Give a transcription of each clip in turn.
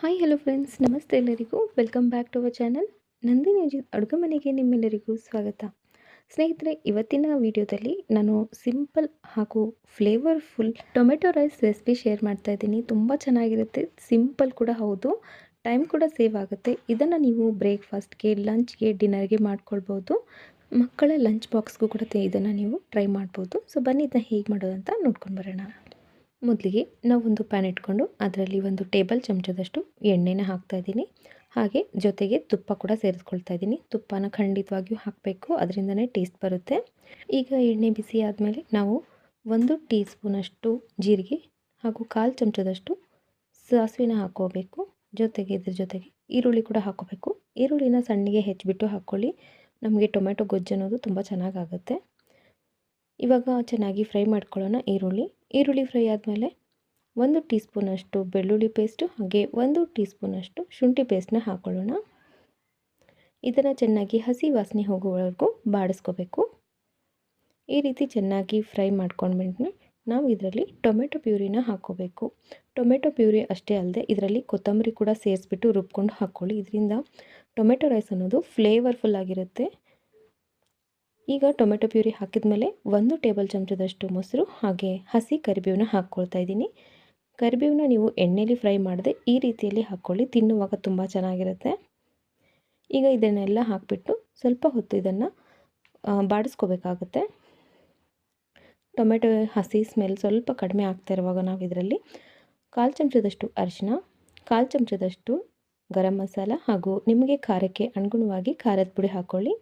Hi hello friends, ನಮಸ್ತೆ ಎಲ್ಲರಿಗೂ. Welcome back to our channel Nandini ಅಡುಗೆ ಮನೆಗೆ ನಿಮ್ಮೆಲ್ಲರಿಗೂ ಸ್ವಾಗತ. ಸ್ನೇಹಿತರೆ, ಇವತ್ತಿನ ವಿಡಿಯೋದಲ್ಲಿ ನಾನು ಸಿಂಪಲ್ ಹಾಗೂ flavourful tomato rice recipe share ಮಾಡ್ತಾ ಇದ್ದೀನಿ. ತುಂಬ ಚೆನ್ನಾಗಿರುತ್ತೆ, ಸಿಂಪಲ್ ಕೂಡ ಹೌದು, ಟೈಮ್ ಕೂಡ ಸೇವ್ ಆಗುತ್ತೆ. ಇದನ್ನು ನೀವು ಬ್ರೇಕ್ಫಾಸ್ಟ್ಗೆ, ಲಂಚ್ಗೆ, ಡಿನ್ನರ್ಗೆ ಮಾಡ್ಕೊಳ್ಬೋದು. ಮಕ್ಕಳ ಲಂಚ್ ಬಾಕ್ಸ್ಗೂ ಕೂಡ ಇದನ್ನು ನೀವು ಟ್ರೈ ಮಾಡ್ಬೋದು. ಸೊ ಬನ್ನಿ ಇದನ್ನು ಹೇಗೆ ಮಾಡೋದು ಅಂತ ನೋಡ್ಕೊಂಡು ಬರೋಣ. ಮೊದಲಿಗೆ ನಾವು ಒಂದು ಪ್ಯಾನ್ ಇಟ್ಕೊಂಡು ಅದರಲ್ಲಿ ಒಂದು ಟೇಬಲ್ ಚಮಚದಷ್ಟು ಎಣ್ಣೆನ ಹಾಕ್ತಾಯಿದ್ದೀನಿ. ಹಾಗೆ ಜೊತೆಗೆ ತುಪ್ಪ ಕೂಡ ಸೇರಿಸ್ಕೊಳ್ತಾ ಇದ್ದೀನಿ. ತುಪ್ಪನ ಖಂಡಿತವಾಗಿಯೂ ಹಾಕಬೇಕು, ಅದರಿಂದನೇ ಟೇಸ್ಟ್ ಬರುತ್ತೆ. ಈಗ ಎಣ್ಣೆ ಬಿಸಿ ಆದಮೇಲೆ ನಾವು 1 ಟೀ ಸ್ಪೂನಷ್ಟು ಜೀರಿಗೆ ಹಾಗೂ 1/4 ಚಮಚದಷ್ಟು ಸಾಸಿವೆನ ಹಾಕ್ಕೋಬೇಕು. ಜೊತೆಗೆ ಇದ್ರ ಜೊತೆಗೆ ಈರುಳ್ಳಿ ಕೂಡ ಹಾಕ್ಕೋಬೇಕು. ಈರುಳ್ಳಿನ ಸಣ್ಣಗೆ ಹೆಚ್ಚಿಬಿಟ್ಟು ಹಾಕ್ಕೊಳ್ಳಿ. ನಮಗೆ ಟೊಮೆಟೊ ಗೊಜ್ಜು ಅನ್ನೋದು ತುಂಬ ಚೆನ್ನಾಗಾಗುತ್ತೆ. ಇವಾಗ ಚೆನ್ನಾಗಿ ಫ್ರೈ ಮಾಡ್ಕೊಳ್ಳೋಣ. ಈರುಳ್ಳಿ ಫ್ರೈ ಆದಮೇಲೆ 1 ಟೀ ಸ್ಪೂನಷ್ಟು ಬೆಳ್ಳುಳ್ಳಿ ಪೇಸ್ಟು ಹಾಗೆ 1 ಟೀ ಸ್ಪೂನಷ್ಟು ಶುಂಠಿ ಪೇಸ್ಟನ್ನ ಹಾಕ್ಕೊಳ್ಳೋಣ. ಇದನ್ನು ಚೆನ್ನಾಗಿ ಹಸಿ ವಾಸನೆ ಹೋಗುವವರೆಗೂ ಬಾಡಿಸ್ಕೋಬೇಕು. ಈ ರೀತಿ ಚೆನ್ನಾಗಿ ಫ್ರೈ ಮಾಡ್ಕೊಂಡ್ಬಿಟ್ಟು ನಾವು ಇದರಲ್ಲಿ ಟೊಮೆಟೊ ಪ್ಯೂರಿನ ಹಾಕ್ಕೋಬೇಕು. ಟೊಮೆಟೊ ಪ್ಯೂರಿ ಅಷ್ಟೇ ಅಲ್ಲದೆ ಇದರಲ್ಲಿ ಕೊತ್ತಂಬರಿ ಕೂಡ ಸೇರಿಸ್ಬಿಟ್ಟು ರುಬ್ಕೊಂಡು ಹಾಕ್ಕೊಳ್ಳಿ. ಇದರಿಂದ ಟೊಮೆಟೊ ರೈಸ್ ಅನ್ನೋದು ಫ್ಲೇವರ್ಫುಲ್ ಆಗಿರುತ್ತೆ. ಈಗ ಟೊಮೆಟೊ ಪ್ಯೂರಿ ಹಾಕಿದ ಮೇಲೆ 1 ಟೇಬಲ್ ಚಮಚದಷ್ಟು ಮೊಸರು ಹಾಗೆ ಹಸಿ ಕರಿಬೇವನ್ನ ಹಾಕ್ಕೊಳ್ತಾ ಇದ್ದೀನಿ. ಕರಿಬೇವನ್ನ ನೀವು ಎಣ್ಣೆಯಲ್ಲಿ ಫ್ರೈ ಮಾಡದೆ ಈ ರೀತಿಯಲ್ಲಿ ಹಾಕ್ಕೊಳ್ಳಿ, ತಿನ್ನುವಾಗ ತುಂಬ ಚೆನ್ನಾಗಿರುತ್ತೆ. ಈಗ ಇದನ್ನೆಲ್ಲ ಹಾಕಿಬಿಟ್ಟು ಸ್ವಲ್ಪ ಹೊತ್ತು ಇದನ್ನು ಬಾಡಿಸ್ಕೋಬೇಕಾಗುತ್ತೆ. ಟೊಮೆಟೊ ಹಸಿ ಸ್ಮೆಲ್ ಸ್ವಲ್ಪ ಕಡಿಮೆ ಆಗ್ತಾ ಇರುವಾಗ ನಾವು ಇದರಲ್ಲಿ 1/4 ಚಮಚದಷ್ಟು ಅರಿಶಿನ, 1/4 ಚಮಚದಷ್ಟು ಗರಂ ಮಸಾಲ ಹಾಗೂ ನಿಮಗೆ ಖಾರಕ್ಕೆ ಅನುಗುಣವಾಗಿ ಖಾರದ ಪುಡಿ ಹಾಕ್ಕೊಳ್ಳಿ.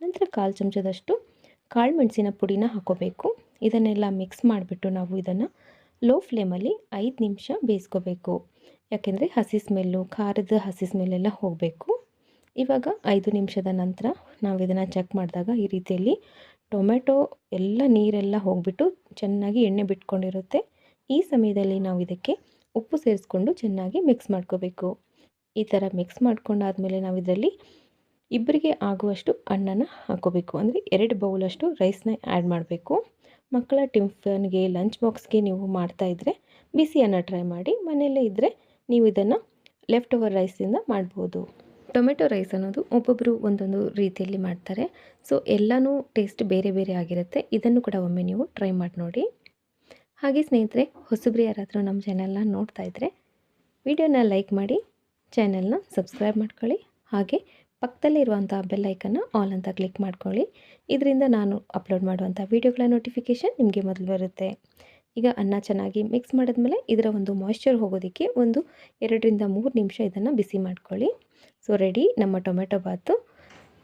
ನಂತರ 1/4 ಚಮಚದಷ್ಟು ಕಾಳು ಮೆಣಸಿನ ಪುಡಿನ ಹಾಕ್ಕೋಬೇಕು. ಇದನ್ನೆಲ್ಲ ಮಿಕ್ಸ್ ಮಾಡಿಬಿಟ್ಟು ನಾವು ಇದನ್ನು ಲೋ ಫ್ಲೇಮಲ್ಲಿ 5 ನಿಮಿಷ ಬೇಯಿಸ್ಕೋಬೇಕು. ಯಾಕೆಂದರೆ ಹಸಿ ಸ್ಮೆಲ್ಲು, ಖಾರದ ಹಸಿ ಸ್ಮೆಲ್ಲೆಲ್ಲ ಹೋಗಬೇಕು. ಇವಾಗ 5 ನಿಮಿಷದ ನಂತರ ನಾವು ಇದನ್ನು ಚೆಕ್ ಮಾಡಿದಾಗ ಈ ರೀತಿಯಲ್ಲಿ ಟೊಮೆಟೊ ಎಲ್ಲ ನೀರೆಲ್ಲ ಹೋಗಿಬಿಟ್ಟು ಚೆನ್ನಾಗಿ ಎಣ್ಣೆ ಬಿಟ್ಕೊಂಡಿರುತ್ತೆ. ಈ ಸಮಯದಲ್ಲಿ ನಾವು ಇದಕ್ಕೆ ಉಪ್ಪು ಸೇರಿಸ್ಕೊಂಡು ಚೆನ್ನಾಗಿ ಮಿಕ್ಸ್ ಮಾಡ್ಕೋಬೇಕು. ಈ ಥರ ಮಿಕ್ಸ್ ಮಾಡ್ಕೊಂಡಾದಮೇಲೆ ನಾವು ಇದರಲ್ಲಿ ಇಬ್ಬರಿಗೆ ಆಗುವಷ್ಟು ಅನ್ನನ ಹಾಕ್ಕೋಬೇಕು. ಅಂದರೆ 2 ಬೌಲಷ್ಟು ರೈಸ್ನ ಆ್ಯಡ್ ಮಾಡಬೇಕು. ಮಕ್ಕಳ ಟಿಫನ್ಗೆ, ಲಂಚ್ ಬಾಕ್ಸ್ಗೆ ನೀವು ಮಾಡ್ತಾಯಿದ್ರೆ ಬಿಸಿ ಅನ್ನ ಟ್ರೈ ಮಾಡಿ. ಮನೆಯಲ್ಲೇ ಇದ್ದರೆ ನೀವು ಇದನ್ನು ಲೆಫ್ಟ್ ಓವರ್ ರೈಸಿಂದ ಮಾಡ್ಬೋದು. ಟೊಮೆಟೊ ರೈಸ್ ಅನ್ನೋದು ಒಬ್ಬೊಬ್ಬರು ಒಂದೊಂದು ರೀತಿಯಲ್ಲಿ ಮಾಡ್ತಾರೆ. ಸೊ ಎಲ್ಲನೂ ಟೇಸ್ಟ್ ಬೇರೆ ಬೇರೆ ಆಗಿರುತ್ತೆ. ಇದನ್ನು ಕೂಡ ಒಮ್ಮೆ ನೀವು ಟ್ರೈ ಮಾಡಿ ನೋಡಿ. ಹಾಗೆ ಸ್ನೇಹಿತರೆ, ಹೊಸಬ್ರು ಯಾರಾದರೂ ನಮ್ಮ ಚಾನಲ್ನ ನೋಡ್ತಾ ಇದ್ದರೆ ವಿಡಿಯೋನ ಲೈಕ್ ಮಾಡಿ, ಚಾನಲ್ನ ಸಬ್ಸ್ಕ್ರೈಬ್ ಮಾಡ್ಕೊಳ್ಳಿ. ಹಾಗೆ ಪಕ್ಕದಲ್ಲೇ ಇರುವಂಥ ಬೆಲ್ ಐಕನ್ನ ಆಲ್ ಅಂತ ಕ್ಲಿಕ್ ಮಾಡ್ಕೊಳ್ಳಿ. ಇದರಿಂದ ನಾನು ಅಪ್ಲೋಡ್ ಮಾಡುವಂಥ ವೀಡಿಯೋಗಳ ನೋಟಿಫಿಕೇಷನ್ ನಿಮಗೆ ಮೊದಲು ಬರುತ್ತೆ. ಈಗ ಅನ್ನ ಚೆನ್ನಾಗಿ ಮಿಕ್ಸ್ ಮಾಡಿದ್ಮೇಲೆ ಇದರ ಒಂದು ಮಾಯ್ಶ್ಚರ್ ಹೋಗೋದಕ್ಕೆ ಒಂದು 2 ರಿಂದ 3 ನಿಮಿಷ ಇದನ್ನು ಬಿಸಿ ಮಾಡ್ಕೊಳ್ಳಿ. ಸೊ ರೆಡಿ ನಮ್ಮ ಟೊಮೆಟೊ ಬಾತು.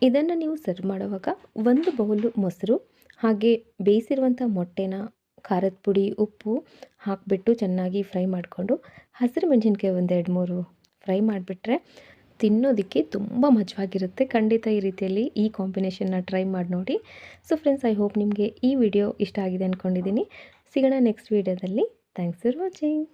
ಇದನ್ನು ನೀವು ಸರ್ವ್ ಮಾಡುವಾಗ 1 ಬೌಲು ಮೊಸರು ಹಾಗೆ ಬೇಯಿಸಿರುವಂಥ ಮೊಟ್ಟೆನ ಖಾರದ ಪುಡಿ, ಉಪ್ಪು ಹಾಕಿಬಿಟ್ಟು ಚೆನ್ನಾಗಿ ಫ್ರೈ ಮಾಡಿಕೊಂಡು ಹಸಿರು ಮೆಣಸಿನ್ಕಾಯಿ 1 2 3 ಫ್ರೈ ಮಾಡಿಬಿಟ್ರೆ ತಿನ್ನೋದಕ್ಕೆ ತುಂಬ ಮಜವಾಗಿರುತ್ತೆ. ಖಂಡಿತ ಈ ರೀತಿಯಲ್ಲಿ ಈ ಕಾಂಬಿನೇಷನ್ನ ಟ್ರೈ ಮಾಡಿ ನೋಡಿ. ಸೊ ಫ್ರೆಂಡ್ಸ್, ಐ ಹೋಪ್ ನಿಮಗೆ ಈ ವಿಡಿಯೋ ಇಷ್ಟ ಆಗಿದೆ ಅಂದ್ಕೊಂಡಿದ್ದೀನಿ. ಸಿಗೋಣ ನೆಕ್ಸ್ಟ್ ವಿಡಿಯೋದಲ್ಲಿ. Thanks for watching.